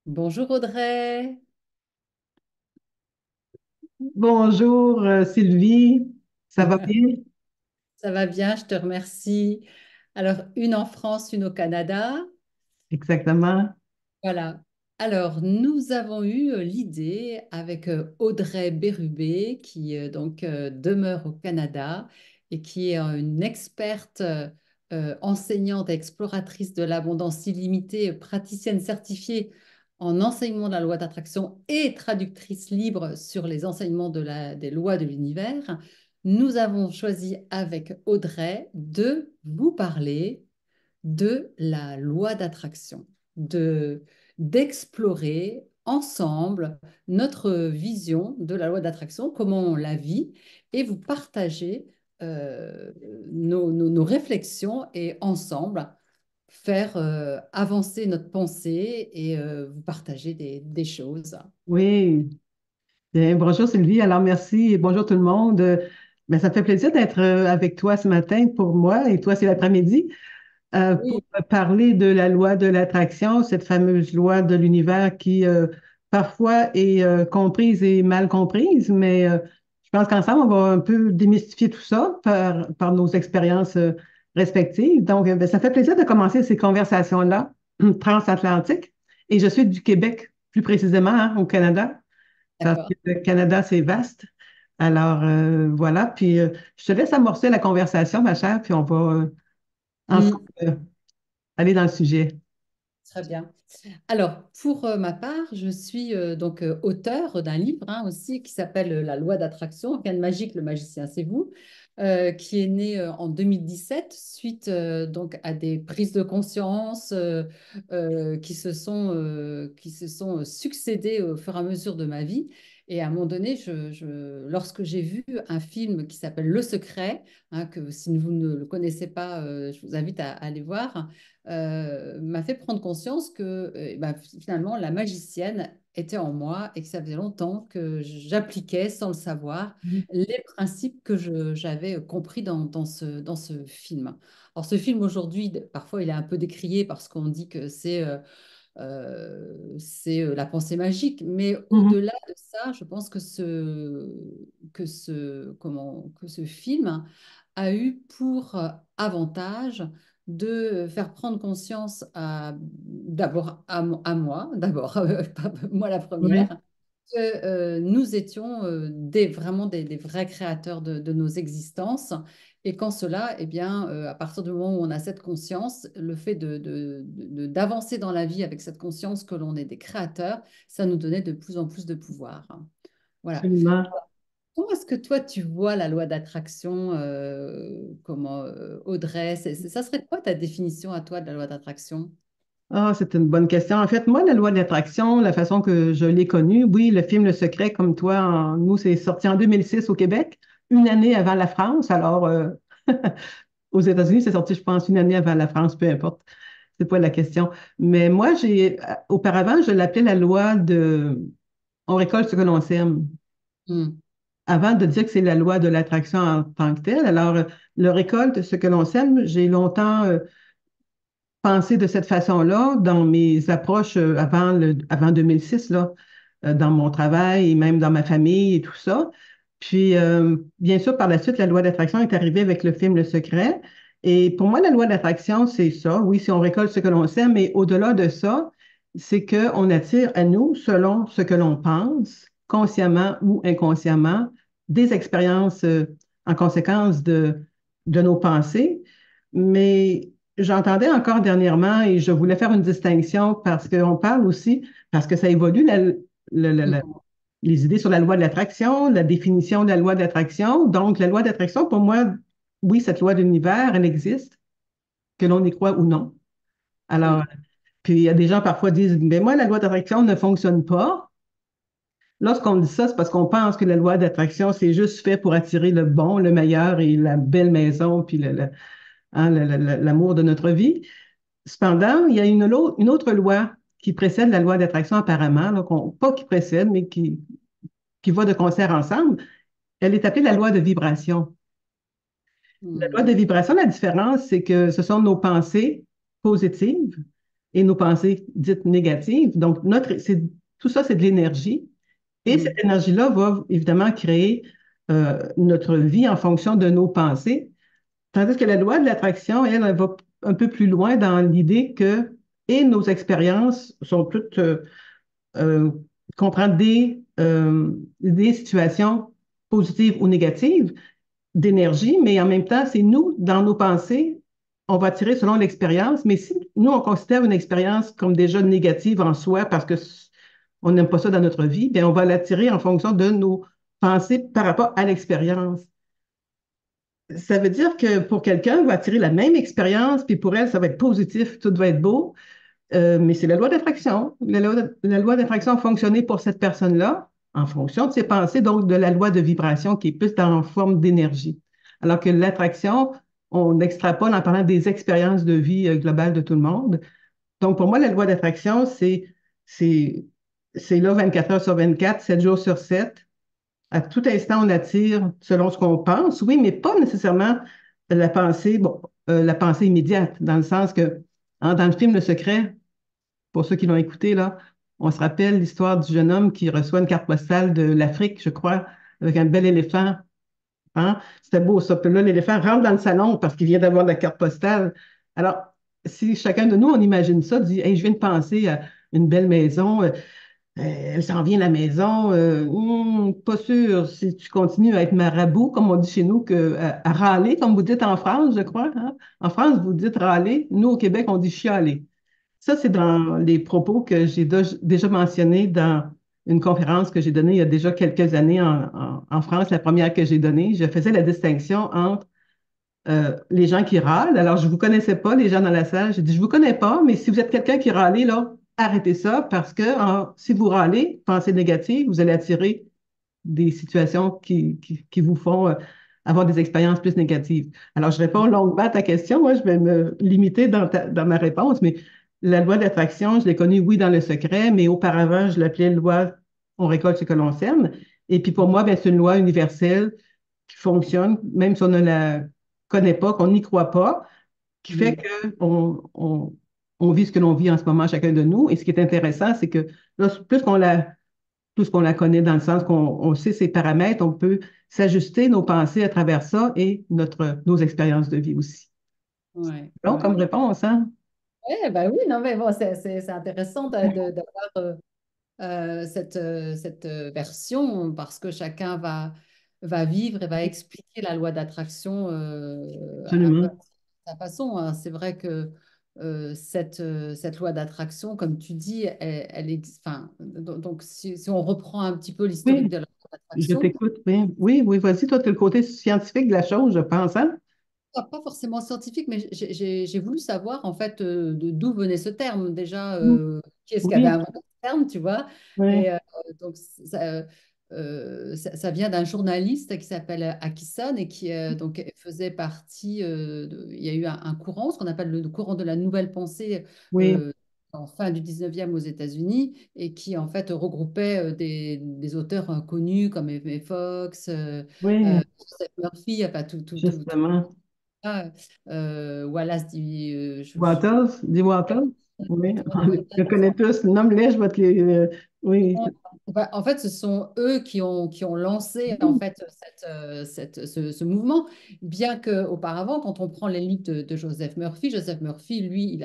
Bonjour Audrey, Bonjour Sylvie, ça va bien? ça va bien, je te remercie. Alors, une en France, une au Canada. Exactement. Voilà. Alors, nous avons eu l'idée avec Audrey Bérubé, qui demeure au Canada et qui est une experte enseignante et exploratrice de l'abondance illimitée, praticienne certifiée en enseignement de la loi d'attraction et traductrice libre sur les enseignements des lois de l'univers. Nous avons choisi avec Audrey de vous parler de la loi d'attraction, d'explorer ensemble notre vision de la loi d'attraction, comment on la vit, et vous partager nos réflexions et ensemble faire avancer notre pensée et vous partager des choses. Oui. Bien, bonjour Sylvie, alors merci et bonjour tout le monde. Ben, ça me fait plaisir d'être avec toi ce matin pour moi et toi c'est l'après-midi pour Oui, parler de la loi de l'attraction, cette fameuse loi de l'univers qui parfois est comprise et mal comprise, mais je pense qu'ensemble on va un peu démystifier tout ça par nos expériences respectives. Donc, ben, ça fait plaisir de commencer ces conversations-là transatlantiques et je suis du Québec, plus précisément hein, au Canada. Parce d'accord. que le Canada, c'est vaste. Alors, voilà. Puis, je te laisse amorcer la conversation, ma chère, puis on va ensemble Mm, aller dans le sujet. très bien. Alors, pour ma part, je suis auteur d'un livre hein, aussi qui s'appelle La loi d'attraction, rien de magique, le magicien, c'est vous, qui est né en 2017 suite à des prises de conscience qui se sont succédées au fur et à mesure de ma vie. Et à un moment donné, lorsque j'ai vu un film qui s'appelle Le Secret, hein, que si vous ne le connaissez pas, je vous invite à aller voir m'a fait prendre conscience que finalement la magicienne était en moi et que ça faisait longtemps que j'appliquais sans le savoir Mhm. les principes que j'avais compris dans ce film. Alors ce film aujourd'hui, parfois il est un peu décrié parce qu'on dit que c'est la pensée magique. Mais Mhm. au-delà de ça, je pense que que ce film a eu pour avantage de faire prendre conscience d'abord à moi, d'abord moi la Ouais. première, que nous étions vraiment des vrais créateurs de nos existences et qu'en cela, eh bien, à partir du moment où on a cette conscience, le fait d'avancer dans la vie avec cette conscience que l'on est des créateurs, ça nous donnait de plus en plus de pouvoir. Voilà. Absolument. Comment est-ce que toi, tu vois la loi d'attraction comment, Audrey, ça serait quoi ta définition à toi de la loi d'attraction? Ah, c'est une bonne question. En fait, moi, la loi de l'attraction, la façon que je l'ai connue, oui, le film Le Secret, comme toi, nous, c'est sorti en 2006 au Québec, une année avant la France. Alors, aux États-Unis, c'est sorti, je pense, une année avant la France, peu importe. C'est pas la question. Mais moi, auparavant, je l'appelais la loi de on récolte ce que l'on sème. Hmm. Avant de dire que c'est la loi de l'attraction en tant que telle, alors le récolte ce que l'on sème, j'ai longtemps pensé de cette façon-là dans mes approches avant 2006, là, dans mon travail et même dans ma famille et tout ça. Puis, bien sûr, par la suite, la loi d'attraction est arrivée avec le film Le Secret. Et pour moi, la loi d'attraction, c'est ça. Oui, si on récolte ce que l'on sème, mais au-delà de ça, c'est qu'on attire à nous, selon ce que l'on pense, consciemment ou inconsciemment, des expériences en conséquence de nos pensées. Mais j'entendais encore dernièrement et je voulais faire une distinction parce qu'on parle aussi, parce que ça évolue, Hmm. les idées sur la loi de l'attraction, la définition de la loi d'attraction. Donc, la loi d'attraction, pour moi, oui, cette loi de l'univers, elle existe, que l'on y croit ou non. Alors, Oui. puis il y a des gens parfois disent, mais moi, la loi d'attraction ne fonctionne pas. Lorsqu'on dit ça, c'est parce qu'on pense que la loi d'attraction, c'est juste fait pour attirer le bon, le meilleur et la belle maison, puis hein, l'amour de notre vie. Cependant, il y a une autre loi qui précède la loi d'attraction apparemment, là, pas qui précède, mais qui va de concert ensemble. Elle est appelée la loi de vibration. La loi Hmm. de vibration, la différence, c'est que ce sont nos pensées positives et nos pensées dites négatives. Donc, tout ça, c'est de l'énergie. Et cette Mhm. énergie-là va évidemment créer notre vie en fonction de nos pensées. Tandis que la loi de l'attraction, elle, elle va un peu plus loin dans l'idée que et nos expériences sont toutes euh, comprendre des situations positives ou négatives d'énergie, mais en même temps, c'est nous, dans nos pensées, on va tirer selon l'expérience, mais si nous, on considère une expérience comme déjà négative en soi parce que on n'aime pas ça dans notre vie, bien, on va l'attirer en fonction de nos pensées par rapport à l'expérience. Ça veut dire que pour quelqu'un, on va attirer la même expérience, puis pour elle, ça va être positif, tout va être beau, mais c'est la loi d'attraction. La loi d'attraction a fonctionné pour cette personne-là en fonction de ses pensées, donc de la loi de vibration qui est plus en forme d'énergie. Alors que l'attraction, on extrapole en parlant des expériences de vie globales de tout le monde. Donc pour moi, la loi d'attraction, c'est, c'est là 24 heures sur 24, 7 jours sur 7. À tout instant, on attire selon ce qu'on pense, oui, mais pas nécessairement la pensée, bon, la pensée immédiate, dans le sens que, hein, dans le film Le Secret, pour ceux qui l'ont écouté, là, on se rappelle l'histoire du jeune homme qui reçoit une carte postale de l'Afrique, je crois, avec un bel éléphant. Hein? C'était beau ça. Puis là, l'éléphant rentre dans le salon parce qu'il vient d'avoir la carte postale. Alors, si chacun de nous, on imagine ça, dit, hey, je viens de penser à une belle maison, elle s'en vient la maison, pas sûr si tu continues à être marabout, comme on dit chez nous, à râler, comme vous dites en France, je crois. Hein? En France, vous dites râler. Nous, au Québec, on dit chialer. Ça, c'est dans les propos que j'ai déjà mentionnés dans une conférence que j'ai donnée il y a déjà quelques années en France, la première que j'ai donnée. Je faisais la distinction entre les gens qui râlent. Alors, je ne vous connaissais pas, les gens dans la salle. J'ai dit, je ne vous connais pas, mais si vous êtes quelqu'un qui râle, là, arrêtez ça parce que si vous râlez, pensée négative, vous allez attirer des situations qui vous font avoir des expériences plus négatives. Alors, je réponds longuement à ta question. Moi, je vais me limiter dans ma réponse, mais la loi d'attraction, je l'ai connue, oui, dans le secret, mais auparavant, je l'appelais loi on récolte ce que l'on sème. Et puis pour moi, ben, c'est une loi universelle qui fonctionne, même si on ne la connaît pas, qu'on n'y croit pas, qui fait Mhm. qu'on vit ce que l'on vit en ce moment, chacun de nous. Et ce qui est intéressant, c'est que là, plus qu'on la connaît dans le sens qu'on sait ses paramètres, on peut s'ajuster nos pensées à travers ça et nos expériences de vie aussi. Ouais, Donc, ouais. comme réponse, hein? Ouais, bah oui, non, mais bon, c'est intéressant d'avoir cette version parce que chacun va vivre et va expliquer la loi d'attraction un peu à Absolument. sa façon, hein. C'est vrai que cette loi d'attraction, comme tu dis, elle est, enfin, donc si on reprend un petit peu l'historique Oui, de la loi je d'attraction, t'écoute. Oui, oui, oui, vas-y, toi, tu as le côté scientifique de la chose, je pense, hein? pas forcément scientifique, mais j'ai voulu savoir en fait d'où venait ce terme. Déjà, Mm. qui est-ce qui avait Oui, inventé ce terme, tu vois? oui, Et donc, ça vient d'un journaliste qui s'appelle Akison et qui donc, faisait partie. Il y a eu un courant, ce qu'on appelle le courant de la nouvelle pensée. oui, euh, En fin du 19e aux États-Unis et qui en fait regroupait des auteurs connus comme Eve Fox, oui, Joseph Murphy, enfin tout justement. ça, Wallace dit, Waters, dis Waters? Oui, exactement on des le Wallace. connaît tous. Nomme-les, je vais te les. Oui. Bah, en fait, ce sont eux qui ont lancé en fait ce mouvement, bien qu'auparavant, quand on prend les livres de Joseph Murphy, lui,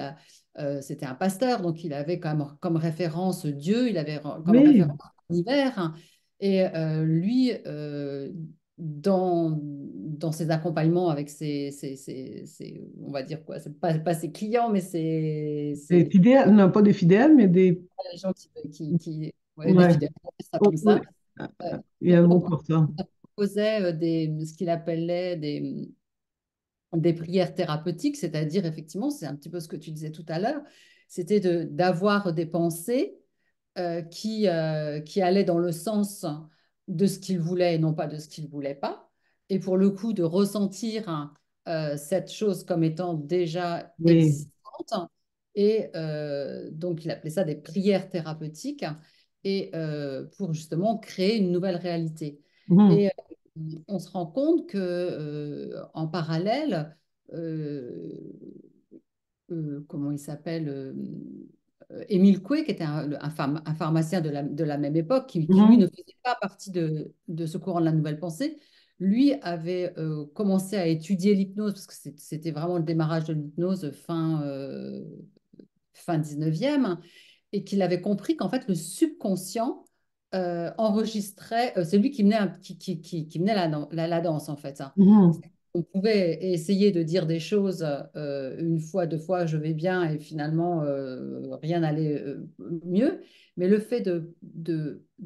c'était un pasteur, donc il avait comme référence Dieu, il avait comme Oui, référence l'univers, hein. Et lui, dans ses accompagnements avec on va dire quoi, c'est pas ses clients, mais des fidèles, non pas des fidèles, mais des. les gens ouais, des Ouais. fidèles, on appelle ça Oh, comme oui. ça. Il y Il a un mot pour ça. proposait ce qu'il appelait des prières thérapeutiques, c'est-à-dire effectivement, c'est un petit peu ce que tu disais tout à l'heure, c'était d'avoir des pensées qui allaient dans le sens de ce qu'il voulait et non pas de ce qu'il ne voulait pas. Et pour le coup, de ressentir cette chose comme étant déjà Oui. existante. Et donc, il appelait ça des prières thérapeutiques et pour justement créer une nouvelle réalité. Mhm. Et on se rend compte que en parallèle, comment il s'appelle, Émile Coué, qui était un pharmacien de la même époque, qui, lui ne Mhm, faisait pas partie de ce courant de la nouvelle pensée, lui avait commencé à étudier l'hypnose, parce que c'était vraiment le démarrage de l'hypnose fin 19e, et qu'il avait compris qu'en fait, le subconscient enregistrait, c'est lui qui menait, qui menait la danse, en fait, hein. mhm. On pouvait essayer de dire des choses une fois, deux fois, je vais bien, et finalement, rien n'allait mieux. Mais le fait de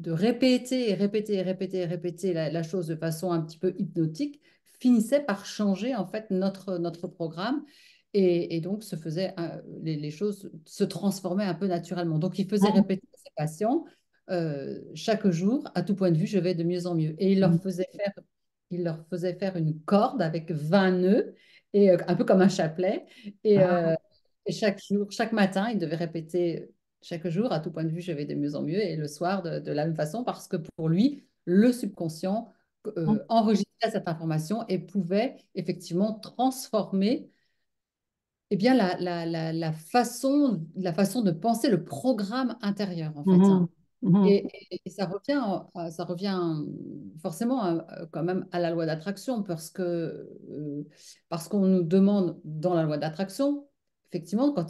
répéter et répéter et répéter et répéter la chose de façon un petit peu hypnotique finissait par changer en fait notre programme. Et donc, les choses se transformaient un peu naturellement. Donc, il faisait répéter à ses patients chaque jour, à tout point de vue, je vais de mieux en mieux. Et Mhm. il leur faisait faire une corde avec 20 nœuds, et, un peu comme un chapelet. Et, Ah, euh, et chaque jour, chaque matin, il devait répéter chaque jour, à tout point de vue, je vais de mieux en mieux. Et le soir, de la même façon, parce que pour lui, le subconscient enregistrait cette information et pouvait effectivement transformer eh bien, la façon de penser, le programme intérieur, en fait, hein. mhm, mhm. Et ça revient forcément quand même à la loi d'attraction, parce qu'on nous demande dans la loi d'attraction, effectivement, quand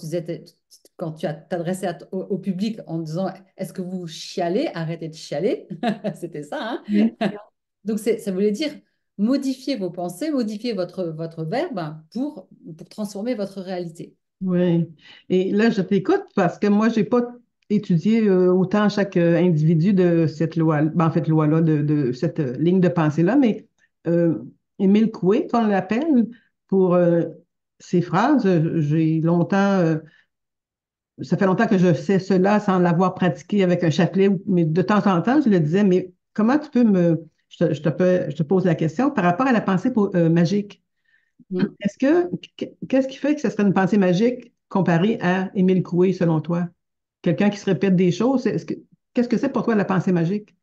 tu as t'adressais au public en disant, est-ce que vous chialez? Arrêtez de chialer. C'était ça, Oui, hein. Donc, ça voulait dire modifier vos pensées, modifier votre verbe pour transformer votre réalité. oui. Et là, je t'écoute parce que moi, j'ai pas étudié autant chaque individu de cette loi, ben, en fait, loi-là, de cette ligne de pensée-là, mais euh, Émile Coué, qu'on l'appelle, pour ses phrases, j'ai longtemps, ça fait longtemps que je sais cela sans l'avoir pratiqué avec un chapelet, mais de temps en temps, je le disais, mais comment tu peux je te pose la question par rapport à la pensée magique. Mm. Qu'est-ce qui fait que ce serait une pensée magique comparée à Émile Coué, selon toi? Quelqu'un qui se répète des choses, qu'est-ce que c'est pour toi la pensée magique?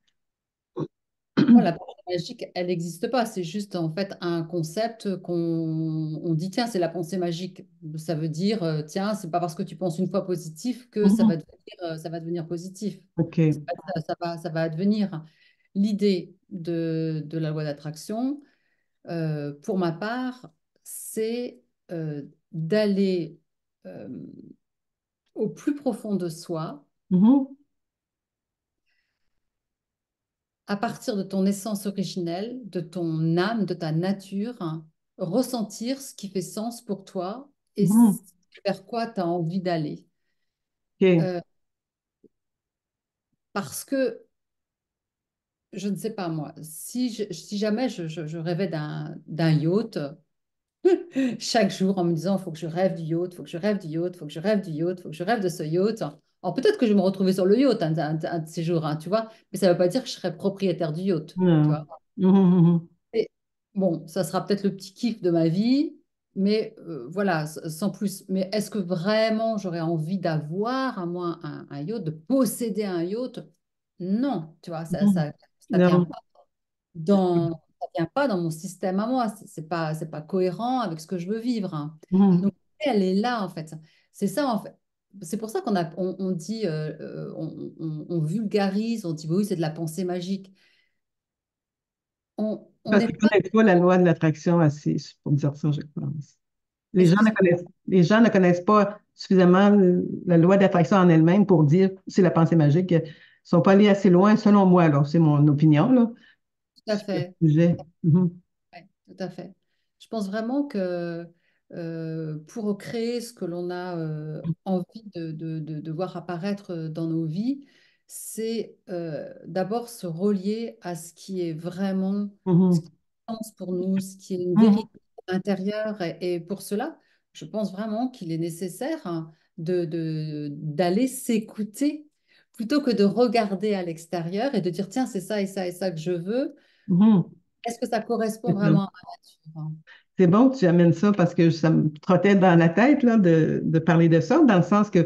Moi, la pensée magique, elle n'existe pas. C'est juste en fait un concept on dit, tiens, c'est la pensée magique. Ça veut dire, tiens, c'est pas parce que tu penses une fois positif que Mhm. ça va devenir positif. OK. Ça va advenir. L'idée de la loi d'attraction, pour ma part, c'est d'aller euh, au plus profond de soi, Mhm. à partir de ton essence originelle, de ton âme, de ta nature, hein, ressentir ce qui fait sens pour toi et Mhm. vers quoi tu as envie d'aller. OK. Euh, Parce que, je ne sais pas moi, si jamais je rêvais d'un yacht, chaque jour en me disant, il faut que je rêve du yacht, il faut que je rêve du yacht, il faut que je rêve du yacht, il faut que je rêve de ce yacht. Alors peut-être que je vais me retrouver sur le yacht un de ces jours, hein, tu vois, mais ça ne veut pas dire que je serai propriétaire du yacht, tu Non. vois. Mhm. Et, bon, ça sera peut-être le petit kiff de ma vie, mais voilà, sans plus. Mais est-ce que vraiment j'aurais envie d'avoir à moi un yacht, de posséder un yacht? Non, tu vois, Mhm. ça vient Non. pas ça vient pas dans mon système à moi. C'est pas cohérent avec ce que je veux vivre, hein. Mhm. Donc, elle est là, en fait. C'est ça, en fait. C'est pour ça on dit, on vulgarise, on dit, oui, c'est de la pensée magique. On Parce n'est qu'ils ne pas, connaissent pas la loi de l'attraction assez, pour dire ça, je pense. excuse-moi. Les gens ne connaissent pas suffisamment la loi d'attraction en elle-même pour dire c'est la pensée magique. Ils ne sont pas allés assez loin, selon moi, là. C'est mon opinion, là, Tout à sur le fait. sujet. Mhm. Ouais, tout à fait. Je pense vraiment que pour créer ce que l'on a envie de voir apparaître dans nos vies, c'est d'abord se relier à ce qui est vraiment, ce Mhm. qui a du sens pour nous, ce qui est une Mhm. vérité intérieure. Et pour cela, je pense vraiment qu'il est nécessaire, hein, d'aller s'écouter plutôt que de regarder à l'extérieur et de dire, tiens, c'est ça et ça et ça que je veux. Mhm. Est-ce que ça correspond C'est ça. vraiment à ma nature? C'est bon que tu amènes ça parce que ça me trottait dans la tête là, de parler de ça, dans le sens que,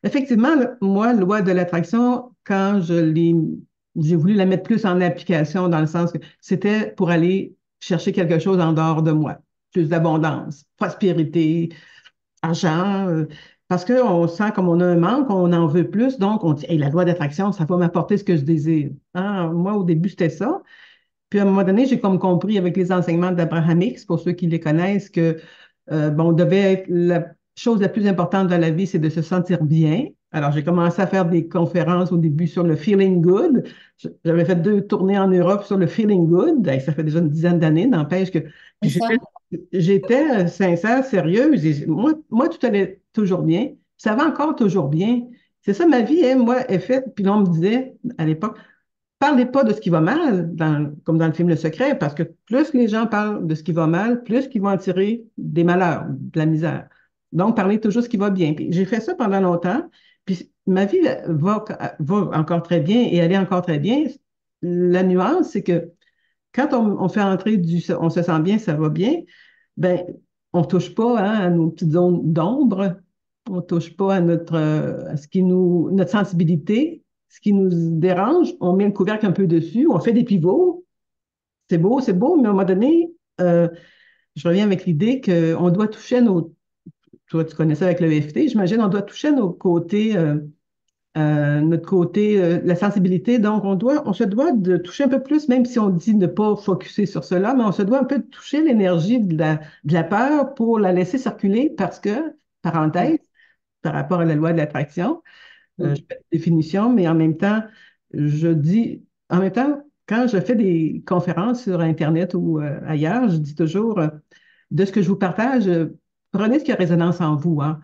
effectivement, là, moi, loi de l'attraction, quand j'ai voulu la mettre plus en application, dans le sens que c'était pour aller chercher quelque chose en dehors de moi, plus d'abondance, prospérité, argent, parce qu'on sent comme on a un manque, on en veut plus, donc on dit, hey, la loi d'attraction, ça va m'apporter ce que je désire. Ah, moi, au début, c'était ça. Puis à un moment donné, j'ai comme compris avec les enseignements d'Abraham Hicks, pour ceux qui les connaissent, que bon, devait être la chose la plus importante dans la vie, c'est de se sentir bien. Alors, j'ai commencé à faire des conférences au début sur le feeling good. J'avais fait 2 tournées en Europe sur le feeling good. Ben, ça fait déjà une dizaine d'années, n'empêche que C'est puis ça. j'étais sincère, sérieuse. Et moi, tout allait toujours bien. Ça va encore toujours bien. C'est ça, ma vie, hein, moi, est faite. Puis là, on me disait à l'époque, parlez pas de ce qui va mal, comme dans le film Le Secret, parce que plus les gens parlent de ce qui va mal, plus qu'ils vont en tirer des malheurs, de la misère. Donc, parlez toujours de ce qui va bien. Puis j'ai fait ça pendant longtemps, puis ma vie va encore très bien et elle est encore très bien. La nuance, c'est que quand on fait entrer on se sent bien, ça va bien, ben, on touche pas, hein, à nos petites zones d'ombre, on touche pas à à ce qui notre sensibilité, ce qui nous dérange, on met le couvercle un peu dessus, on fait des pivots, c'est beau, mais à un moment donné, euh, je reviens avec l'idée qu'on doit toucher toi tu connais ça avec le EFT, j'imagine, on doit toucher notre côté, la sensibilité. Donc, on se doit de toucher un peu plus, même si on dit ne pas focuser sur cela, mais on se doit un peu de toucher l'énergie de la peur pour la laisser circuler parce que, Mm, parenthèse, par rapport à la loi de l'attraction, je mm, fais une définition, mais en même temps, en même temps, quand je fais des conférences sur Internet ou ailleurs, je dis toujours, de ce que je vous partage, prenez ce qui a résonance en vous, hein.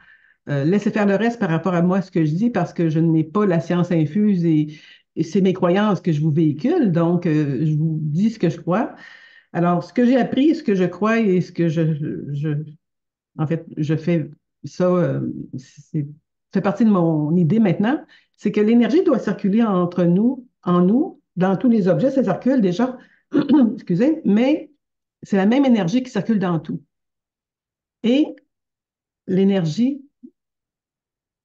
Laissez faire le reste par rapport à moi, ce que je dis, parce que je n'ai pas la science infuse et c'est mes croyances que je vous véhicule. Donc, je vous dis ce que je crois. Alors, ce que j'ai appris, ce que je crois et ce que en fait, je fais ça, c'est fait partie de mon idée maintenant, c'est que l'énergie doit circuler entre nous, en nous, dans tous les objets, ça circule déjà, excusez, mais c'est la même énergie qui circule dans tout. Et l'énergie,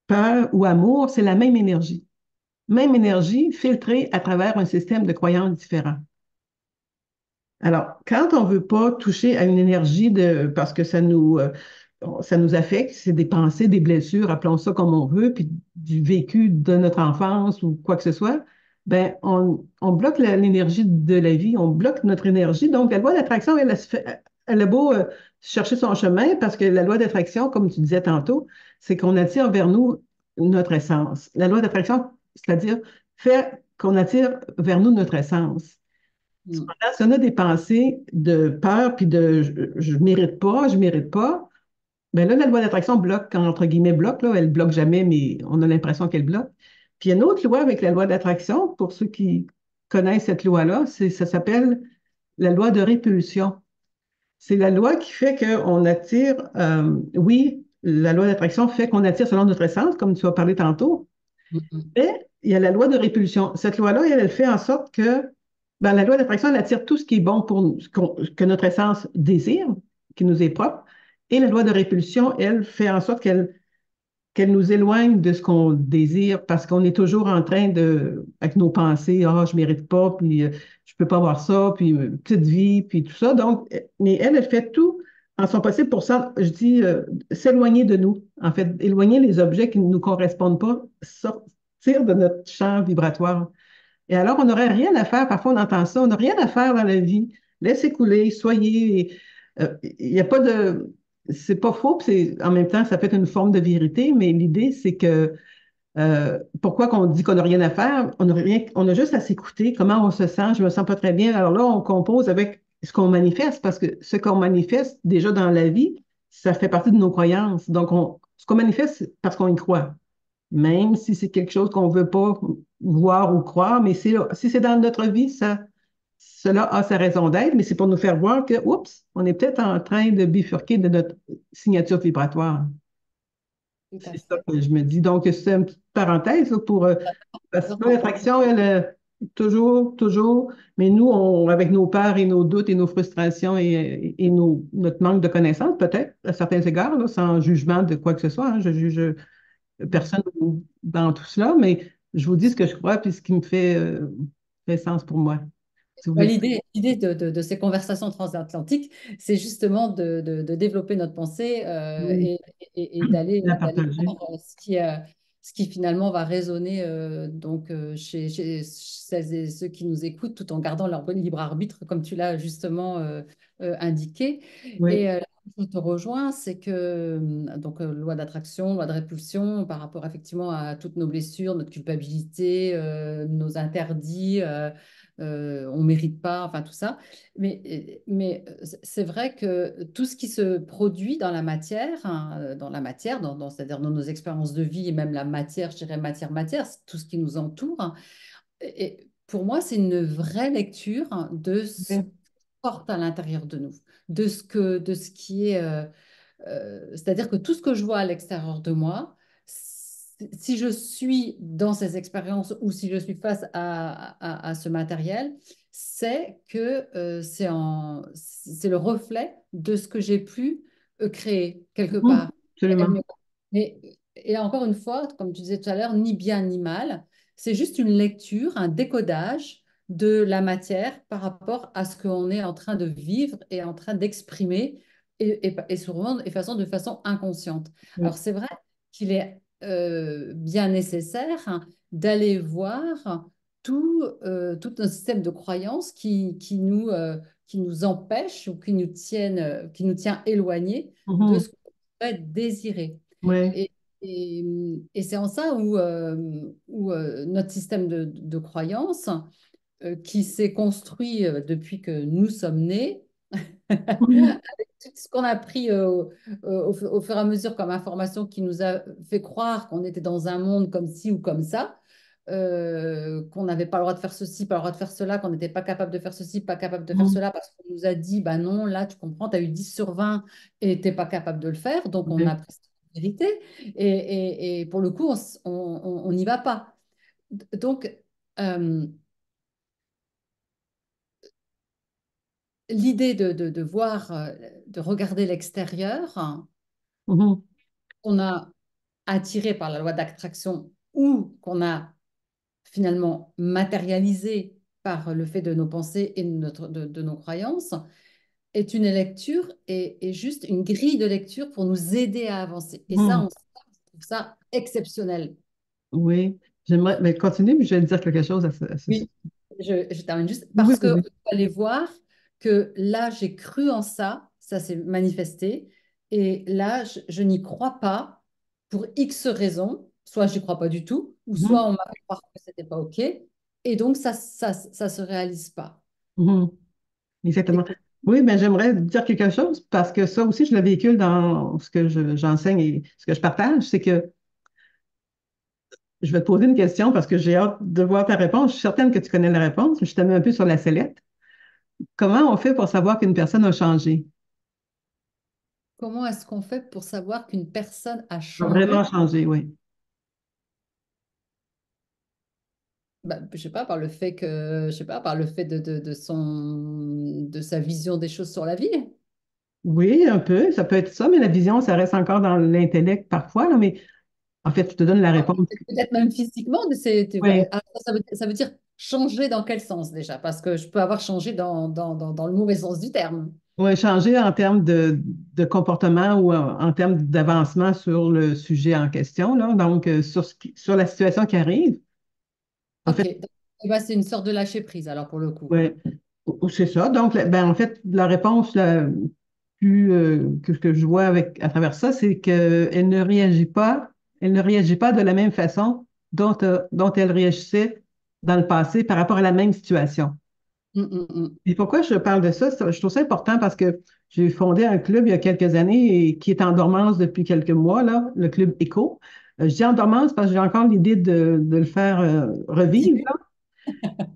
peur ou amour, c'est la même énergie. Même énergie filtrée à travers un système de croyances différents. Alors, quand on ne veut pas toucher à une énergie parce que ça nous affecte, c'est des pensées, des blessures, appelons ça comme on veut, puis du vécu de notre enfance ou quoi que ce soit, ben, on bloque l'énergie de la vie, on bloque notre énergie. Donc, la loi d'attraction, elle a beau chercher son chemin parce que la loi d'attraction, comme tu disais tantôt, c'est qu'on attire vers nous notre essence. La loi d'attraction, c'est-à-dire fait qu'on attire vers nous notre essence. mm. Si on a des pensées de peur puis de je je mérite pas, ben là, la loi d'attraction bloque, quand, entre guillemets, bloque, là, elle bloque jamais, mais on a l'impression qu'elle bloque. Puis il y a une autre loi avec la loi d'attraction, pour ceux qui connaissent cette loi-là, ça s'appelle la loi de répulsion. C'est la loi qui fait qu'on attire, oui, la loi d'attraction fait qu'on attire selon notre essence, comme tu as parlé tantôt, Mm, mm, mais il y a la loi de répulsion. Cette loi-là, elle fait en sorte que ben, la loi d'attraction, elle attire tout ce qui est bon pour nous, que notre essence désire, qui nous est propre. Et la loi de répulsion, elle fait en sorte qu'elle nous éloigne de ce qu'on désire parce qu'on est toujours en train avec nos pensées, ah, je mérite pas, puis je peux pas avoir ça, puis petite vie, puis tout ça. Donc, mais elle fait tout en son possible pour ça, je dis, s'éloigner de nous. En fait, éloigner les objets qui ne nous correspondent pas, sortir de notre champ vibratoire. Et alors, on n'aurait rien à faire. Parfois, on entend ça. On n'a rien à faire dans la vie. Laissez couler, soyez. Il n'y a pas de. C'est pas faux, puis en même temps, ça peut être une forme de vérité, mais l'idée, c'est que pourquoi qu'on dit qu'on n'a rien à faire? On a juste à s'écouter, comment on se sent, je me sens pas très bien. Alors là, on compose avec ce qu'on manifeste, parce que ce qu'on manifeste déjà dans la vie, ça fait partie de nos croyances. Donc, ce qu'on manifeste, c'est parce qu'on y croit même si c'est quelque chose qu'on ne veut pas voir ou croire, mais si c'est dans notre vie, cela a sa raison d'être, mais c'est pour nous faire voir que, oups, on est peut-être en train de bifurquer de notre signature vibratoire. Tout à C'est ça fait. que je me dis. Donc, c'est une petite parenthèse là, parce que l'attraction, elle, toujours, mais nous, avec nos peurs et nos doutes et nos frustrations et notre manque de connaissances, peut-être, à certains égards, là, sans jugement de quoi que ce soit, hein, je juge personne dans tout cela, mais je vous dis ce que je crois puis ce qui fait sens pour moi. si vous Ouais, voulez. l'idée de ces conversations transatlantiques, c'est justement de développer notre pensée Oui, et la d'aller partager. voir ce qui finalement va résonner chez celles et ceux qui nous écoutent tout en gardant leur bon libre arbitre, comme tu l'as justement indiqué. Oui. Et là où je te rejoins, c'est que loi d'attraction, loi de répulsion, par rapport effectivement à toutes nos blessures, notre culpabilité, nos interdits. On ne mérite pas, enfin tout ça. Mais c'est vrai que tout ce qui se produit dans la matière, hein, c'est-à-dire dans nos expériences de vie et même la matière, je dirais matière, c'est tout ce qui nous entoure. Hein. Et pour moi, c'est une vraie lecture de ce Oui. qu'on porte à l'intérieur de nous, de ce qui est c'est-à-dire que tout ce que je vois à l'extérieur de moi, si je suis dans ces expériences ou si je suis face à ce matériel, c'est que c'est le reflet de ce que j'ai pu créer quelque Mhm. part. Absolument. Mais, et encore une fois, comme tu disais tout à l'heure, ni bien ni mal, c'est juste une lecture, un décodage de la matière par rapport à ce qu'on est en train de vivre et en train d'exprimer et souvent de façon inconsciente. Alors Oui. c'est vrai qu'il est bien nécessaire d'aller voir tout un système de croyances qui nous empêche ou qui nous tient éloignés de Mhm. ce qu'on pourrait désirer. Oui. Et, et c'est en ça où notre système de croyances, qui s'est construit depuis que nous sommes nés, Mhm. tout ce qu'on a pris au fur et à mesure comme information qui nous a fait croire qu'on était dans un monde comme ci ou comme ça, qu'on n'avait pas le droit de faire ceci, pas le droit de faire cela, qu'on n'était pas capable de faire ceci, pas capable de faire Mhm. cela, parce qu'on nous a dit, bah non, là, tu comprends, tu as eu 10 sur 20 et tu n'es pas capable de le faire, donc on a Oui. pris cette vérité, et pour le coup, on n'y va pas. Donc, euh, l'idée de voir, de regarder l'extérieur, hein, Mhm. qu'on a attiré par la loi d'attraction ou qu'on a finalement matérialisé par le fait de nos pensées et de nos croyances, est une lecture et juste une grille de lecture pour nous aider à avancer. Et ça, Mhm. on trouve ça exceptionnel. Oui. J'aimerais, mais continue, mais je vais dire quelque chose à ce sujet. Oui, je termine juste Oui, parce oui, que oui. vous allez voir que là, j'ai cru en ça, ça s'est manifesté, et là, je n'y crois pas pour X raisons, soit je n'y crois pas du tout, ou soit Mhm. on m'a fait croire que c'était pas OK, et donc ça se réalise pas. Mhm. Exactement. Et Oui, mais j'aimerais dire quelque chose parce que ça aussi, je le véhicule dans ce que j'enseigne et ce que je partage, c'est que je vais te poser une question parce que j'ai hâte de voir ta réponse. Je suis certaine que tu connais la réponse, mais je te mets un peu sur la sellette. Comment on fait pour savoir qu'une personne a changé? comment est-ce qu'on fait pour savoir qu'une personne a A vraiment changé? changé, oui. Bah, je sais pas, par le fait que, je sais pas, par le fait de sa vision des choses sur la vie. Oui, un peu, ça peut être ça, mais la vision, ça reste encore dans l'intellect parfois, là, mais en fait, je te donne la réponse. Peut-être même physiquement, Oui, ça veut dire changer dans quel sens déjà? Parce que je peux avoir changé dans le mauvais sens du terme. oui, changer en termes de comportement ou en termes d'avancement sur le sujet en question, là. Donc, sur la situation qui arrive. En Ok, fait, donc, eh ben, c'est une sorte de lâcher prise alors pour le coup. ouais, c'est ça. Donc, ben, en fait, la réponse la plus que je vois à travers ça, c'est qu'elle ne réagit pas, elle ne réagit pas de la même façon dont elle réagissait dans le passé par rapport à la même situation. Mm, mm, mm. Et pourquoi je parle de ça? Je trouve ça important parce que j'ai fondé un club il y a quelques années et qui est en dormance depuis quelques mois, là, le club ECO. Je dis en dormance parce que j'ai encore l'idée de le faire revivre.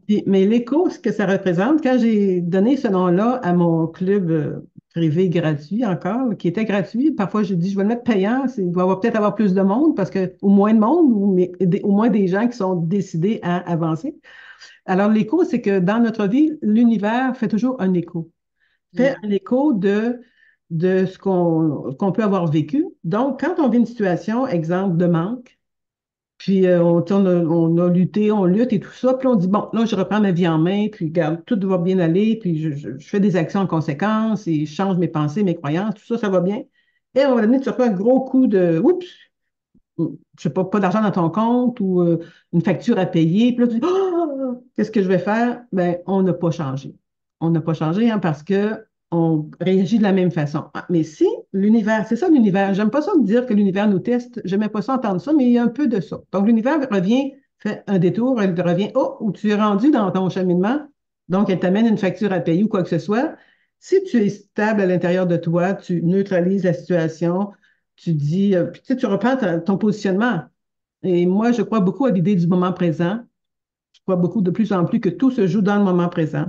Activé. Mais l'écho, ce que ça représente, quand j'ai donné ce nom-là à mon club privé gratuit encore, qui était gratuit, parfois j'ai dit, je vais le mettre payant, il doit peut-être avoir plus de monde, parce que, ou moins de monde, mais au moins des gens qui sont décidés à avancer. Alors, l'écho, c'est que dans notre vie, l'univers fait toujours un écho. Fait Mm. un écho de ce qu'on peut avoir vécu. Donc, quand on vit une situation, exemple de manque, Puis on a lutté, on lutte et tout ça. Puis on dit, bon, là, je reprends ma vie en main, puis regarde, tout va bien aller, puis je fais des actions en conséquence et je change mes pensées, mes croyances, tout ça, ça va bien. Et à un moment donné, tu reçois un gros coup de, oups, je sais pas, pas d'argent dans ton compte ou une facture à payer. Puis là, tu dis, oh, qu'est-ce que je vais faire? Ben, on n'a pas changé. On n'a pas changé hein, parce que on réagit de la même façon. Ah, mais si l'univers, c'est ça l'univers. J'aime pas ça me dire que l'univers nous teste. J'aimais pas ça entendre ça, mais il y a un peu de ça. Donc, l'univers revient, fait un détour, elle revient, oh, où tu es rendu dans ton cheminement. Donc, elle t'amène une facture à payer ou quoi que ce soit. Si tu es stable à l'intérieur de toi, tu neutralises la situation, tu dis, puis tu sais, tu reprends ton positionnement. Et moi, je crois beaucoup à l'idée du moment présent. Je crois beaucoup de plus en plus que tout se joue dans le moment présent,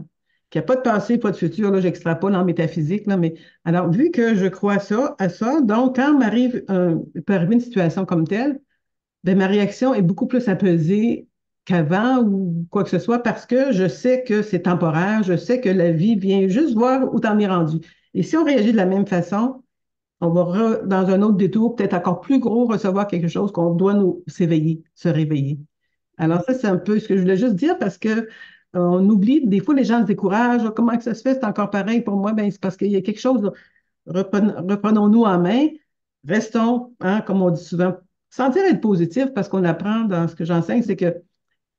qu'il n'y a pas de passé, pas de futur. Là, j'extrapole en métaphysique. Là, mais alors, vu que je crois ça, à ça, donc quand m'arrive, peut arriver une situation comme telle, ben, ma réaction est beaucoup plus apaisée qu'avant ou quoi que ce soit parce que je sais que c'est temporaire, je sais que la vie vient juste voir où t'en es rendu. Et si on réagit de la même façon, on va, dans un autre détour, peut-être encore plus gros, recevoir quelque chose qu'on doit nous s'éveiller, se réveiller. Alors ça, c'est un peu ce que je voulais juste dire parce que on oublie, des fois, les gens se découragent. Ah, comment que ça se fait? C'est encore pareil pour moi. Ben, c'est parce qu'il y a quelque chose. Là. Reprenons-nous en main. Restons, hein, comme on dit souvent, sans dire être positif, parce qu'on apprend dans ce que j'enseigne, c'est que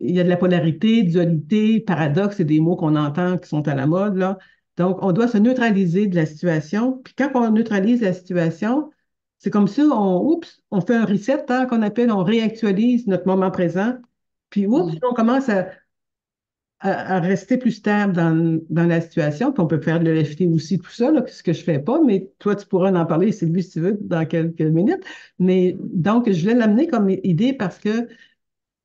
il y a de la polarité, dualité, paradoxe, c'est des mots qu'on entend qui sont à la mode, là. Donc, on doit se neutraliser de la situation. Puis quand on neutralise la situation, c'est comme si on fait un reset, hein, qu'on appelle, on réactualise notre moment présent. Puis, Mhm. on commence à rester plus stable dans la situation. Puis on peut faire de l'EFT aussi, tout ça, là, ce que je fais pas, mais toi, tu pourras en parler, Sylvie, si tu veux, dans quelques minutes. Mais donc, je voulais l'amener comme idée parce que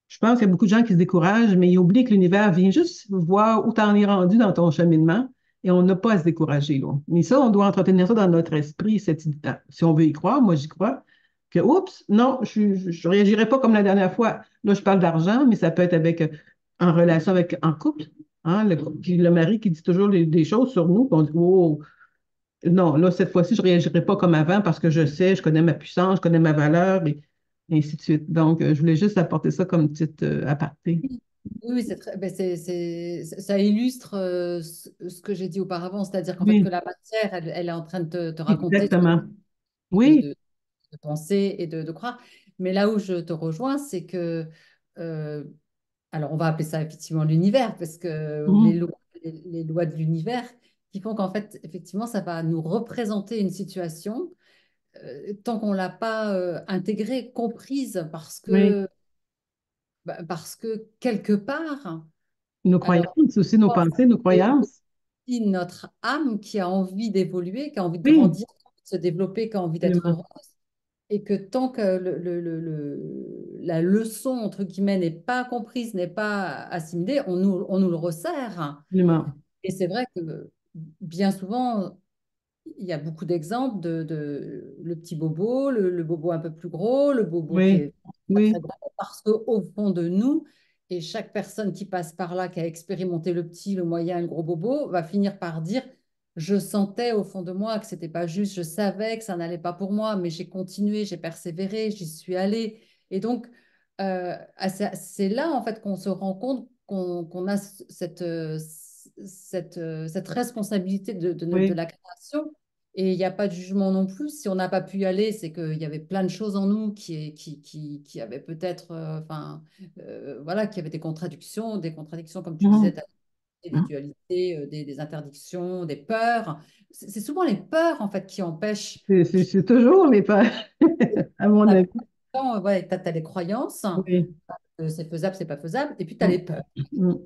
je pense qu'il y a beaucoup de gens qui se découragent, mais ils oublient que l'univers vient juste voir où tu en es rendu dans ton cheminement et on n'a pas à se décourager, là. Mais ça, on doit entretenir ça dans notre esprit, cette idée, si on veut y croire, moi j'y crois, que oups, non, je ne réagirai pas comme la dernière fois. Là, je parle d'argent, mais ça peut être avec, en relation avec, en couple, hein, puis le mari qui dit toujours des choses sur nous, puis on dit, oh, non, là, cette fois-ci, je ne réagirai pas comme avant parce que je sais, je connais ma puissance, je connais ma valeur et ainsi de suite. Donc, je voulais juste apporter ça comme petite aparté. Oui, oui, ben, ça illustre ce que j'ai dit auparavant, c'est-à-dire qu'en fait que Oui, la matière, elle est en train de te raconter ce que exactement. de, Oui. de- de penser et de croire. Mais là où je te rejoins, c'est que, euh, alors on va appeler ça effectivement l'univers, parce que Mhm. les lois de l'univers qui font qu'en fait, effectivement, ça va nous représenter une situation tant qu'on ne l'a pas intégrée, comprise, Oui. parce que quelque part, Nos alors, croyances aussi, nos pensées, nos c'est croyances. aussi notre âme qui a envie d'évoluer, qui a envie de Oui, grandir, qui a envie de se développer, qui a envie d'être absolument. heureuse. Et que tant que la leçon, entre guillemets, n'est pas comprise, n'est pas assimilée, on nous le resserre. Absolument. Et c'est vrai que bien souvent, il y a beaucoup d'exemples le petit bobo, le bobo un peu plus gros, le bobo qui Oui, est pas très oui, gros, parce qu'au fond de nous, et chaque personne qui passe par là, qui a expérimenté le petit, le moyen, le gros bobo, va finir par dire, je sentais au fond de moi que c'était pas juste, je savais que ça n'allait pas pour moi, mais j'ai continué, j'ai persévéré, j'y suis allée. Et donc, c'est là en fait qu'on se rend compte qu'on a cette responsabilité de oui. la création et il n'y a pas de jugement non plus. Si on n'a pas pu y aller, c'est qu'il y avait plein de choses en nous qui avaient peut-être, enfin, voilà, qui avaient des contradictions, comme tu disais, Mhm. t'as des dualités, des interdictions, des peurs. C'est souvent les peurs, en fait, qui empêchent. C'est toujours les peurs, à mon avis. Ouais, tu as les croyances, Oui. c'est faisable, c'est pas faisable, et puis tu as Mhm. les peurs. Mhm.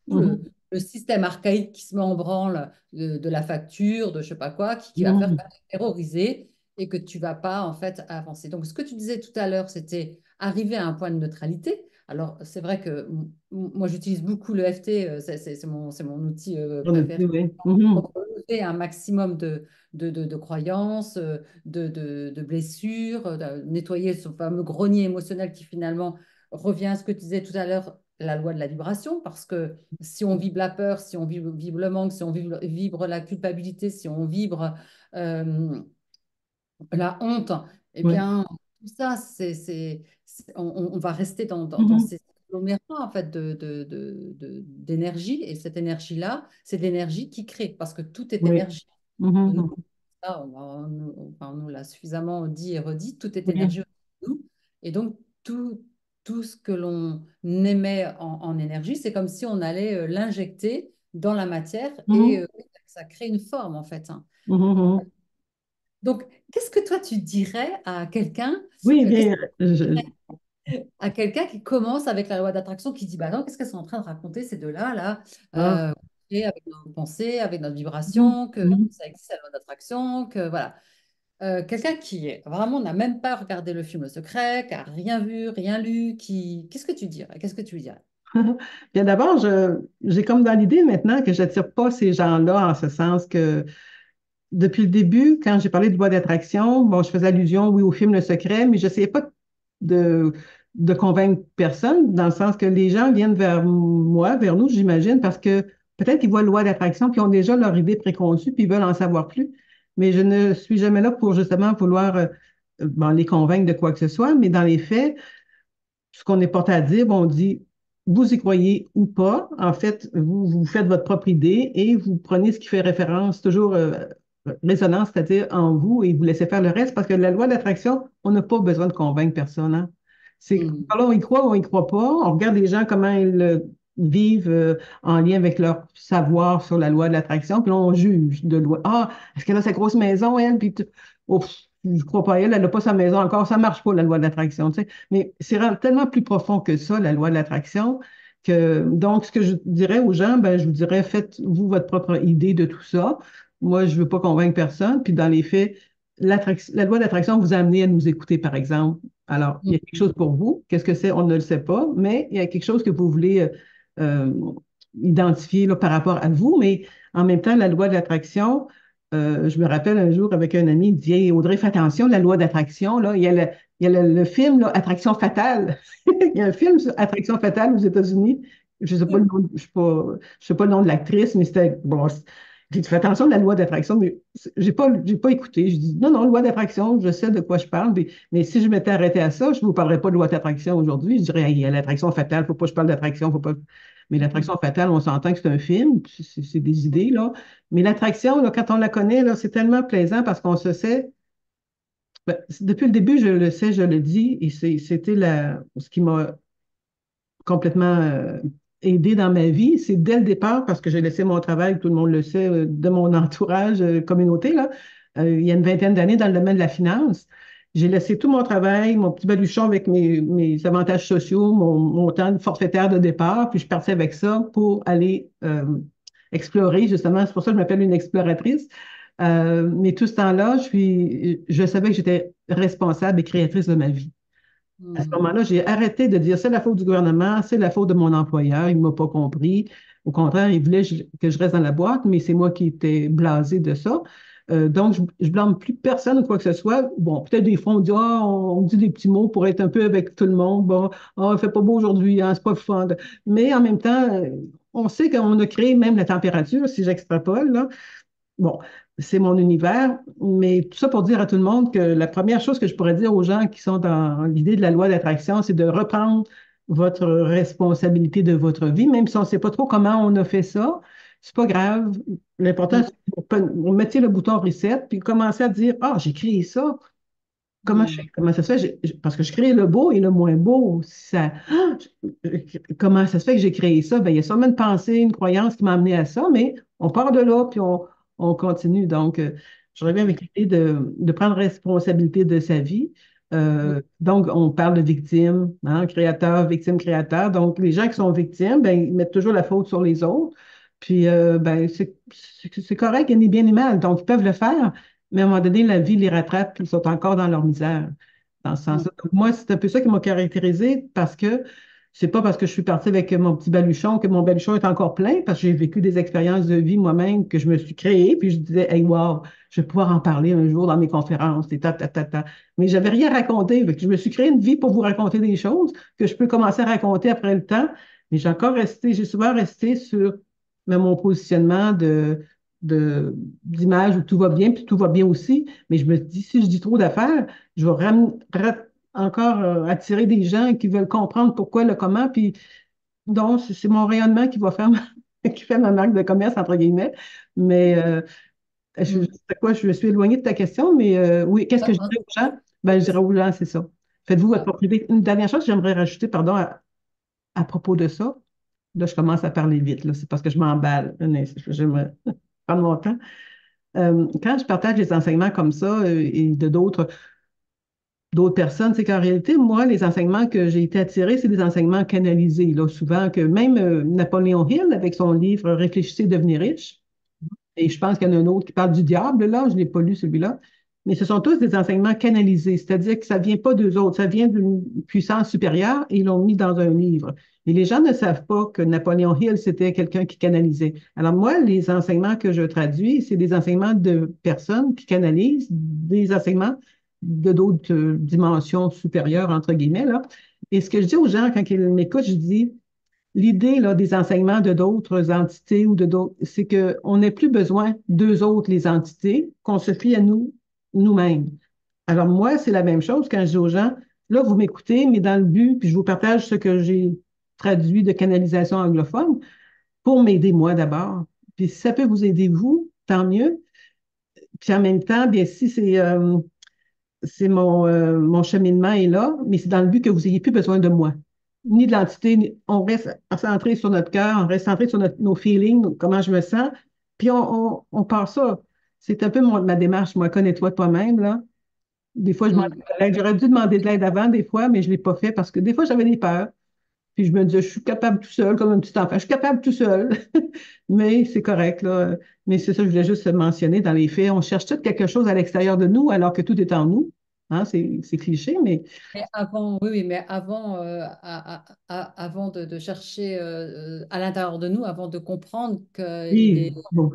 Tout Mhm. le système archaïque qui se met en branle de la facture, de je sais pas quoi, qui va faire que tu Mhm. es terrorisé et que tu vas pas en fait avancer. Donc ce que tu disais tout à l'heure, c'était arriver à un point de neutralité. Alors c'est vrai que moi j'utilise beaucoup le FT, c'est mon outil On a dit préféré oui. Mhm. pour relever un maximum de croyances, de blessures, de nettoyer ce fameux grenier émotionnel qui finalement revient à ce que tu disais tout à l'heure, la loi de la vibration, parce que si on vibre la peur, si on vibre le manque, si on vibre la culpabilité, si on vibre la honte, eh Oui. bien, tout ça, on va rester dans Mhm. ces agglomérats en fait d'énergie. Et cette énergie-là, c'est de l'énergie qui crée, parce que tout est Oui. énergie. Nous, Mhm. ça, on nous l'a suffisamment dit et redit, tout est Oui. énergie autour de nous. Et donc, tout ce que l'on émet en énergie, c'est comme si on allait l'injecter dans la matière et Mhm. ça crée une forme en fait, hein. Mhm. Mhm. Donc, qu'est-ce que toi tu dirais à quelqu'un, Oui, qu'est-ce bien, à quelqu'un qui commence avec la loi d'attraction, qui dit, bah non, qu'est-ce qu'elles sont en train de raconter ces deux-là, là, ah, et avec nos pensées, avec notre mhm. vibration, que Mhm. ça existe la loi d'attraction, que voilà. Quelqu'un qui vraiment n'a même pas regardé le film Le Secret, qui a rien vu, rien lu, qu'est-ce que tu dirais? Qu'est-ce que tu lui dirais? Bien d'abord, j'ai comme dans l'idée maintenant que je n'attire pas ces gens-là en ce sens que depuis le début, quand j'ai parlé de loi d'attraction, bon, je faisais allusion, oui, au film Le Secret, mais je n'essayais pas de, de convaincre personne, dans le sens que les gens viennent vers moi, vers nous, j'imagine, parce que peut-être qu'ils voient loi d'attraction, puis ils ont déjà leur idée préconçue, puis ils veulent en savoir plus. Mais je ne suis jamais là pour justement vouloir bon, les convaincre de quoi que ce soit, mais dans les faits, ce qu'on est porté à dire, bon, on dit, vous y croyez ou pas. En fait, vous faites votre propre idée et vous prenez ce qui fait référence, toujours résonance, c'est-à-dire en vous, et vous laissez faire le reste, parce que la loi d'attraction, on n'a pas besoin de convaincre personne, hein. C'est, Hmm. alors, on y croit ou on y croit pas. On regarde les gens, comment ils vivent en lien avec leur savoir sur la loi de l'attraction, puis là, on juge de loi. Ah, est-ce qu'elle a sa grosse maison, elle? Puis, ouf, je crois pas, elle n'a pas sa maison encore, ça marche pas, la loi de l'attraction, tu sais. Mais c'est tellement plus profond que ça, la loi de l'attraction, que donc ce que je dirais aux gens, ben, je vous dirais, faites-vous votre propre idée de tout ça. Moi, je ne veux pas convaincre personne. Puis dans les faits, la loi d'attraction vous a amené à nous écouter, par exemple. Alors, il y a quelque chose pour vous. Qu'est-ce que c'est? On ne le sait pas, mais il y a quelque chose que vous voulez euh, identifier là, par rapport à vous. Mais en même temps, la loi de l'attraction, je me rappelle un jour avec un ami, il dit, Hey, Audrey, fais attention, la loi d'attraction, là, il y a le film là, Attraction fatale. Il y a un film sur Attraction fatale aux États-Unis. Je ne sais pas le nom, je sais pas le nom de l'actrice, mais c'était bon. J'ai dit, fais attention à la loi d'attraction, mais j'ai pas écouté. Je dis, non, non, loi d'attraction, je sais de quoi je parle, mais si je m'étais arrêté à ça, je ne vous parlerais pas de loi d'attraction aujourd'hui. Je dirais, Hey, il y a l'attraction fatale, il ne faut pas que je parle d'attraction, faut pas. Mais l'attraction fatale, on s'entend que c'est un film, c'est des idées, là. Mais l'attraction, là, quand on la connaît, là, c'est tellement plaisant parce qu'on se sait. Ben, depuis le début, je le sais, je le dis, et c'était ce qui m'a complètement aidé dans ma vie. C'est dès le départ, parce que j'ai laissé mon travail, tout le monde le sait, de mon entourage communauté, là, il y a une vingtaine d'années dans le domaine de la finance. J'ai laissé tout mon travail, mon petit baluchon avec mes avantages sociaux, mon temps de forfaitaire de départ, puis je partais avec ça pour aller explorer, justement. C'est pour ça que je m'appelle une exploratrice. Mais tout ce temps-là, je savais que j'étais responsable et créatrice de ma vie. À ce Hmm. moment-là, j'ai arrêté de dire c'est la faute du gouvernement, c'est la faute de mon employeur, il ne m'a pas compris. Au contraire, il voulait que je reste dans la boîte, mais c'est moi qui étais blasé de ça. Donc, je ne blâme plus personne ou quoi que ce soit. Bon, peut-être des fois, on dit, ah, on dit des petits mots pour être un peu avec tout le monde. Bon, ah, il ne fait pas beau aujourd'hui, hein, c'est pas fun. Mais en même temps, on sait qu'on a créé même la température, si j'extrapole, là. Bon, c'est mon univers, mais tout ça pour dire à tout le monde que la première chose que je pourrais dire aux gens qui sont dans l'idée de la loi d'attraction, c'est de reprendre votre responsabilité de votre vie, même si on ne sait pas trop comment on a fait ça. C'est pas grave. L'important, Hmm. c'est que vous mettiez le bouton reset, puis commencer à dire, ah, j'ai créé ça. Hmm. Comment ça se fait? Parce que je crée le beau et le moins beau. Comment ça se fait que j'ai créé ça? Ben, il y a sûrement une pensée, une croyance qui m'a amené à ça, mais on part de là, puis on continue. Donc, je reviens avec l'idée de prendre responsabilité de sa vie. Donc, on parle de victime, hein, créateur, victime, créateur. Donc, les gens qui sont victimes, ben, ils mettent toujours la faute sur les autres. Puis, ben, c'est correct, il y en a ni bien ni mal. Donc, ils peuvent le faire, mais à un moment donné, la vie les rattrape, puis ils sont encore dans leur misère, dans ce Hmm. sens-là. Donc, moi, c'est un peu ça qui m'a caractérisé parce que c'est pas parce que je suis partie avec mon petit baluchon que mon baluchon est encore plein, parce que j'ai vécu des expériences de vie moi-même que je me suis créée, puis je disais, hey, wow, je vais pouvoir en parler un jour dans mes conférences, et ta, ta, ta, ta. Mais j'avais rien à raconter. Fait que je me suis créé une vie pour vous raconter des choses que je peux commencer à raconter après le temps. Mais j'ai souvent resté sur mon positionnement d'image où tout va bien, puis tout va bien aussi. Mais je me dis, si je dis trop d'affaires, je vais encore attirer des gens qui veulent comprendre pourquoi, le comment. Puis donc, c'est mon rayonnement qui va faire qui fait ma marque de commerce, entre guillemets. Mais Mm. je me suis éloignée de ta question, mais oui, qu'est-ce que je Ah, dirais aux gens? Ben, je dirais aux gens, c'est ça. Faites-vous votre ah, propre idée. Une dernière chose que j'aimerais rajouter, pardon, à propos de ça. Là, je commence à parler vite, là. C'est parce que je m'emballe. Je me prendre mon temps. Quand je partage des enseignements comme ça et de d'autres personnes, c'est qu'en réalité, moi, les enseignements que j'ai été attirée, c'est des enseignements canalisés, là, souvent que même Napoléon Hill, avec son livre Réfléchissez, devenez riche, et je pense qu'il y en a un autre qui parle du diable, là, je ne l'ai pas lu celui-là, mais ce sont tous des enseignements canalisés, c'est-à-dire que ça ne vient pas d'eux autres, ça vient d'une puissance supérieure et ils l'ont mis dans un livre. Et les gens ne savent pas que Napoléon Hill, c'était quelqu'un qui canalisait. Alors moi, les enseignements que je traduis, c'est des enseignements de personnes qui canalisent des enseignements de d'autres dimensions supérieures, entre guillemets, là. Et ce que je dis aux gens quand ils m'écoutent, je dis, l'idée là, des enseignements de d'autres entités ou de d'autres, c'est qu'on n'ait plus besoin d'eux autres, les entités, qu'on se fie à nous, nous-mêmes. Alors moi, c'est la même chose quand je dis aux gens, là, vous m'écoutez, mais dans le but, puis je vous partage ce que j'ai traduit de canalisation anglophone pour m'aider moi d'abord. Puis si ça peut vous aider vous, tant mieux. Puis en même temps, bien si c'est mon cheminement est là, mais c'est dans le but que vous n'ayez plus besoin de moi, ni de l'entité. On reste centré sur notre cœur, on reste centré sur nos feelings, comment je me sens, puis on part ça. C'est un peu ma démarche, moi, connais-toi toi-même, là. Des fois, je demande mm. de l'aide. J'aurais dû demander de l'aide avant, des fois, mais je ne l'ai pas fait parce que des fois, j'avais des peurs. Puis je me disais, je suis capable tout seul, comme un petit enfant. Je suis capable tout seul. Mais c'est correct, là. Mais c'est ça, je voulais juste mentionner. Dans les faits, on cherche tout quelque chose à l'extérieur de nous, alors que tout est en nous. Hein, c'est cliché, mais Mais avant, oui, oui, mais avant, avant de chercher à l'intérieur de nous, avant de comprendre qu'il oui, est bon.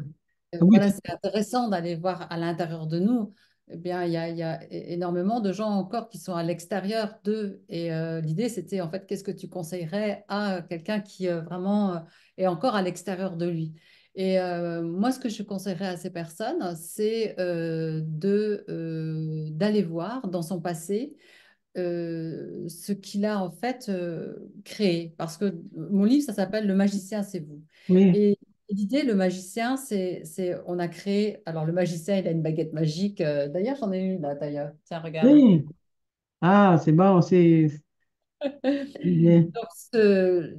Oui, voilà, c'est intéressant d'aller voir à l'intérieur de nous. Eh bien, il y a énormément de gens encore qui sont à l'extérieur d'eux. Et l'idée, c'était en fait, qu'est-ce que tu conseillerais à quelqu'un qui vraiment est encore à l'extérieur de lui? Et moi, ce que je conseillerais à ces personnes, c'est d'aller voir dans son passé ce qu'il a en fait créé. Parce que mon livre, ça s'appelle Le magicien, c'est vous. oui, Et l'idée, le magicien, on a créé. Alors, le magicien, il a une baguette magique. D'ailleurs, j'en ai une là, d'ailleurs. Tiens, regarde. oui. Ah, c'est bon, c'est bien. Donc,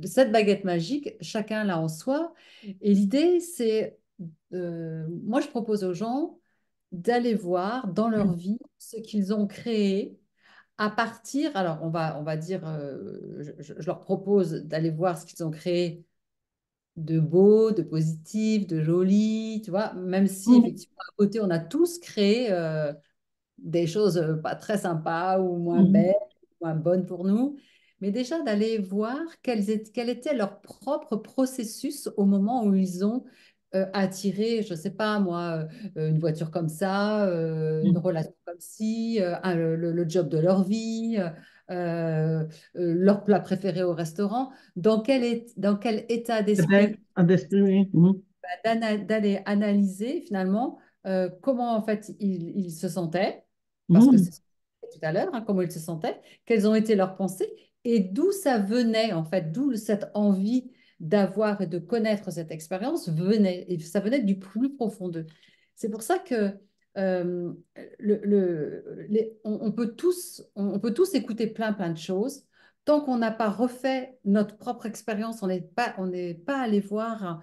cette baguette magique, chacun l'a en soi. Et l'idée, c'est, moi, je propose aux gens d'aller voir dans leur vie ce qu'ils ont créé à partir, alors on va dire, je leur propose d'aller voir ce qu'ils ont créé de beau, de positif, de joli, tu vois, même si Mhm, effectivement à côté on a tous créé des choses pas très sympas ou moins mhm, belles, moins bonnes pour nous, mais déjà d'aller voir quel était leur propre processus au moment où ils ont attiré, je ne sais pas moi, une voiture comme ça, une mhm. relation comme ci, le job de leur vie, leur plat préféré au restaurant, dans quel état Peut-être d'esprit en d'esprit, oui. Mhm, d'aller analyser finalement comment en fait ils se sentaient, parce que mhm, c'est ce qu'on disait tout à l'heure, hein, comment ils se sentaient, quelles ont été leurs pensées et d'où ça venait en fait, d'où cette envie d'avoir et de connaître cette expérience venait, et ça venait du plus profond d'eux. C'est pour ça que euh, on peut tous écouter plein de choses. Tant qu'on n'a pas refait notre propre expérience, on n'est pas allé voir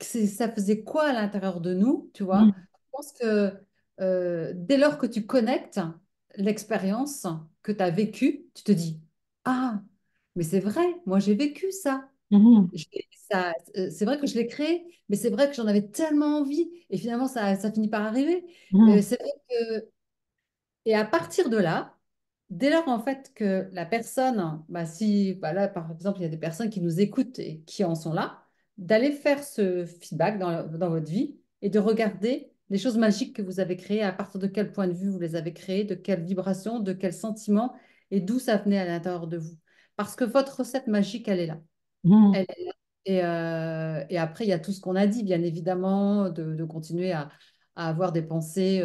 ça faisait quoi à l'intérieur de nous, tu vois? mhm, Je pense que dès lors que tu connectes l'expérience que tu as vécue, tu te dis, ah, mais c'est vrai, moi j'ai vécu ça. mhm, C'est vrai que je l'ai créé, mais c'est vrai que j'en avais tellement envie et finalement ça finit par arriver. mhm, C'est vrai que et à partir de là, dès lors en fait que la personne, bah, si bah là par exemple il y a des personnes qui nous écoutent et qui en sont là, d'aller faire ce feedback dans votre vie et de regarder les choses magiques que vous avez créées, à partir de quel point de vue vous les avez créées, de quelle vibration, de quel sentiment et d'où ça venait à l'intérieur de vous. Parce que votre recette magique, elle est là. mhm. Elle est là. Et après, il y a tout ce qu'on a dit, bien évidemment, de continuer à avoir des pensées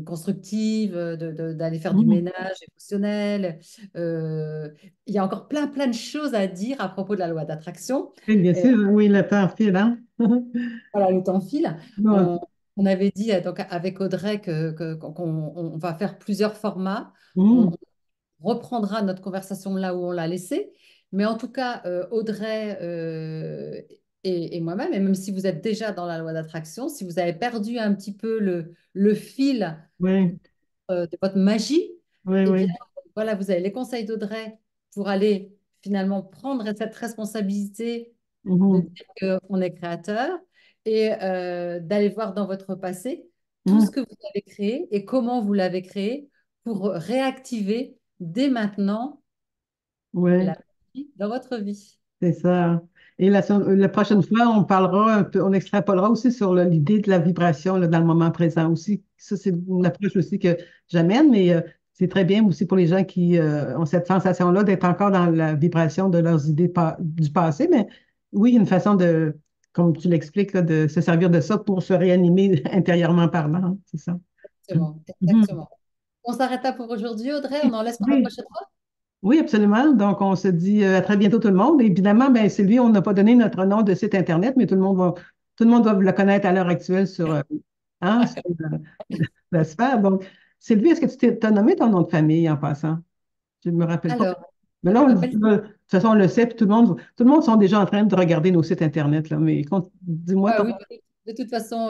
constructives, d'aller faire du Mhm. ménage émotionnel. Euh, il y a encore plein de choses à dire à propos de la loi d'attraction. Oui, bien Et sûr, oui, le temps file, hein? voilà, le temps file. Ouais. On avait dit donc, avec Audrey qu'on va faire plusieurs formats. On Mhm. reprendra notre conversation là où on l'a laissée. Mais en tout cas, Audrey et moi-même, et même si vous êtes déjà dans la loi d'attraction, si vous avez perdu un petit peu le fil Oui, de votre magie, oui, eh bien, oui. voilà, vous avez les conseils d'Audrey pour aller finalement prendre cette responsabilité de Mhm. dire qu'on est créateur et d'aller voir dans votre passé tout ce Mhm. que vous avez créé et comment vous l'avez créé pour réactiver dès maintenant Oui. la magie dans votre vie. C'est ça. Et la prochaine fois, on parlera un peu, on extrapolera aussi sur l'idée de la vibration là, dans le moment présent aussi. Ça, c'est une approche aussi que j'amène, mais c'est très bien aussi pour les gens qui ont cette sensation-là d'être encore dans la vibration de leurs idées du passé. Mais oui, une façon de, comme tu l'expliques, là, de se servir de ça pour se réanimer intérieurement parlant. C'est ça. Exactement, Mhm. exactement. On s'arrête là pour aujourd'hui, Audrey. On Oui, en laisse pour la oui. prochaine fois. Oui, absolument. Donc, on se dit à très bientôt tout le monde. Évidemment, ben, Sylvie, on n'a pas donné notre nom de site Internet, mais tout le monde va le connaître à l'heure actuelle sur la sphère. Donc, Sylvie, est-ce que t'as nommé ton nom de famille en passant? Je ne me rappelle pas. Alors, Mais là, je m'appelle. de toute façon, on le sait, puis tout le monde sont déjà en train de regarder nos sites Internet, là. Mais dis-moi Ah ton. oui, de toute façon,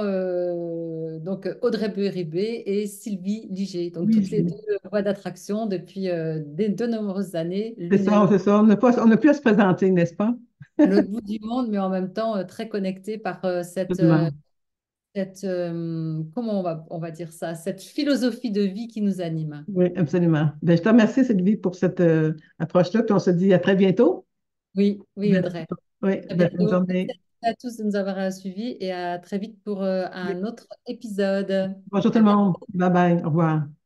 donc Audrey Beribé et Sylvie Liger, donc Oui, toutes les deux voix d'attraction depuis de nombreuses années, c'est l'une ça, c'est ça. On n'a plus à se présenter, n'est-ce pas? à l'autre bout du monde, mais en même temps très connectées par Absolument. comment on va dire ça, cette philosophie de vie qui nous anime. Oui, absolument. Ben, je te remercie, Sylvie, pour cette approche-là, puis on se dit à très bientôt. Oui, oui, Audrey. Oui, À bonne bientôt. journée. Merci à tous de nous avoir suivis et à très vite pour Oui. un autre épisode. Bonjour tout À le bientôt. monde. Bye bye. Au revoir.